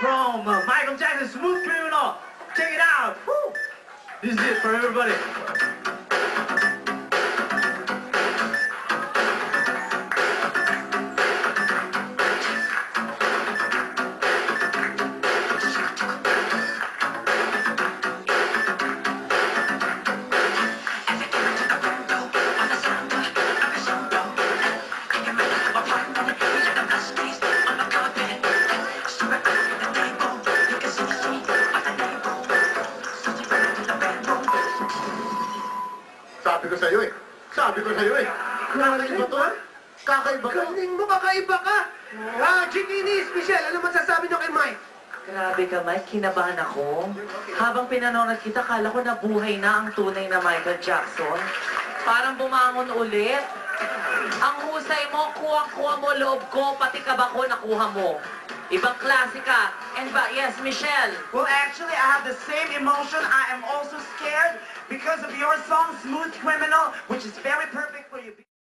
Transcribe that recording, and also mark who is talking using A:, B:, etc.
A: from Michael Jackson's Smooth Criminal. Check it out. Woo! This is it for everybody.
B: Sabi ko sa'yo eh. Kakaiba to ha? Kakaiba ka. Galing mo, kakaiba ka. Chiquinis, Michelle, ano masasabi niyo kay Mike?
C: Grabe ka, Mike. Kinabahan ako. Habang pinanonood kita, kala ko nabuhay na ang tunay na Michael Jackson. Parang bumangon ulit. Ang husay mo, kuha-kuha mo loob ko, pati kaba ko nakuha mo. Ibang klase ka. And yes, Michelle.
A: Well, actually, I have the same emotion. I am also scared because of your song, Smooth Criminal, which is very perfect.